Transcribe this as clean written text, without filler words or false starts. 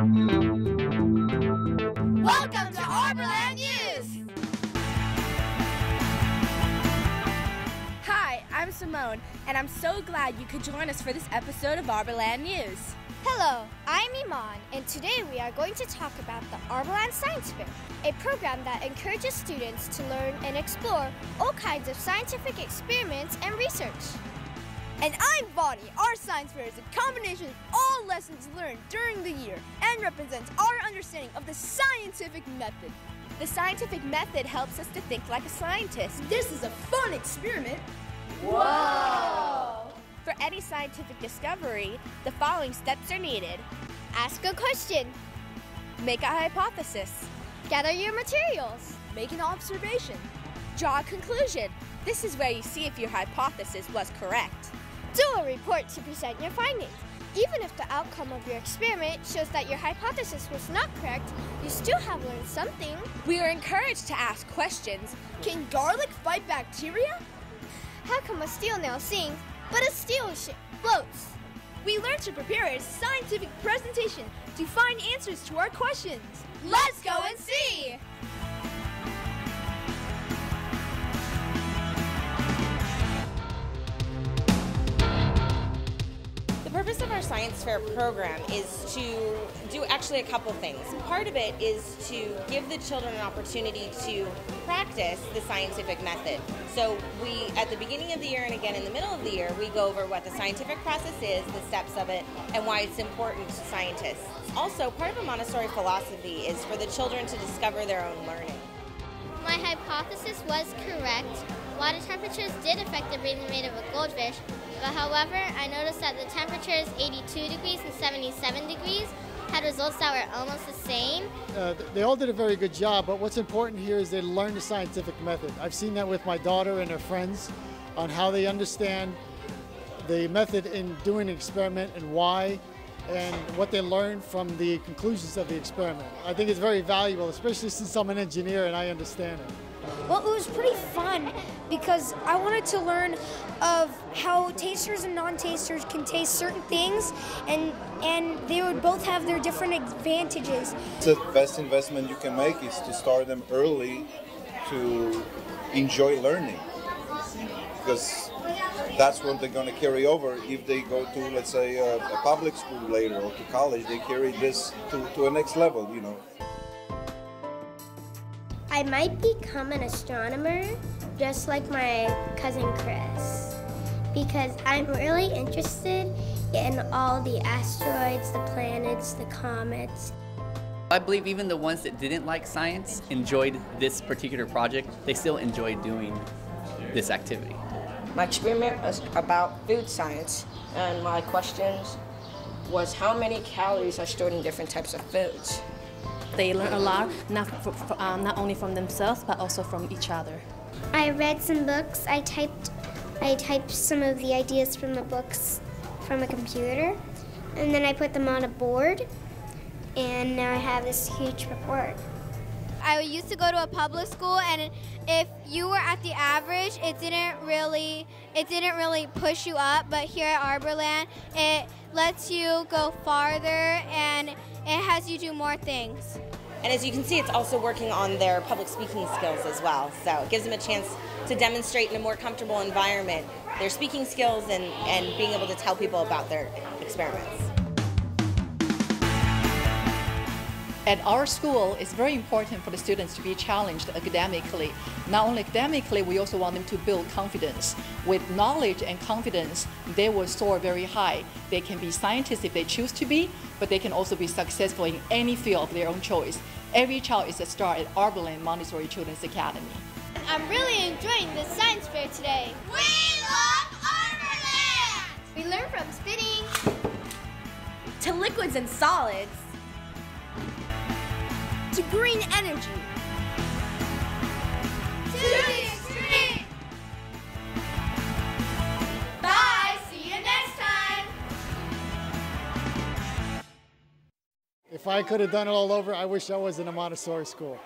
Welcome to Arborland News! Hi, I'm Simone, and I'm so glad you could join us for this episode of Arborland News. Hello, I'm Iman, and today we are going to talk about the Arborland Science Fair, a program that encourages students to learn and explore all kinds of scientific experiments and research. And I'm Bonnie. Our science fair is a combination of all lessons learned during the year and represents our understanding of the scientific method. The scientific method helps us to think like a scientist. This is a fun experiment. Whoa! For any scientific discovery, the following steps are needed. Ask a question. Make a hypothesis. Gather your materials. Make an observation. Draw a conclusion. This is where you see if your hypothesis was correct. Do a report to present your findings. Even if the outcome of your experiment shows that your hypothesis was not correct, you still have learned something. We are encouraged to ask questions. Can garlic fight bacteria? How come a steel nail sings, but a steel ship floats? We learned to prepare a scientific presentation to find answers to our questions. Let's go and see! The purpose of our science fair program is to do actually a couple things. Part of it is to give the children an opportunity to practice the scientific method. So we, at the beginning of the year and again in the middle of the year, we go over what the scientific process is, the steps of it, and why it's important to scientists. Also, part of a Montessori philosophy is for the children to discover their own learning. My hypothesis was correct. Water temperatures did affect the breathing rate of a goldfish, but however, I noticed that the temperatures 82 degrees and 77 degrees had results that were almost the same. They all did a very good job, but what's important here is they learn the scientific method. I've seen that with my daughter and her friends on how they understand the method in doing an experiment and why, and what they learn from the conclusions of the experiment. I think it's very valuable, especially since I'm an engineer and I understand it. Well, it was pretty fun because I wanted to learn of how tasters and non-tasters can taste certain things, and they would both have their different advantages. The best investment you can make is to start them early to enjoy learning, because that's what they're going to carry over. If they go to, let's say, a public school later or to college, they carry this to a next level, you know. I might become an astronomer, just like my cousin Chris, because I'm really interested in all the asteroids, the planets, the comets. I believe even the ones that didn't like science enjoyed this particular project. They still enjoyed doing this activity. My experiment was about food science, and my questions was how many calories are stored in different types of foods. They learn a lot, not only from themselves, but also from each other. I read some books. I typed some of the ideas from the books from a computer, and then I put them on a board, and now I have this huge report. I used to go to a public school, and if you were at the average, it didn't really push you up. But here at Arborland, it lets you go farther, and it has you do more things. And as you can see, it's also working on their public speaking skills as well. So it gives them a chance to demonstrate in a more comfortable environment their speaking skills and being able to tell people about their experiments. At our school, it's very important for the students to be challenged academically. Not only academically, we also want them to build confidence. With knowledge and confidence, they will soar very high. They can be scientists if they choose to be, but they can also be successful in any field of their own choice. Every child is a star at Arborland Montessori Children's Academy. I'm really enjoying the science fair today. We love Arborland! We learn from spinning To liquids and solids. To green energy. to the extreme. Bye, see you next time. If I could have done it all over, I wish I was in a Montessori school.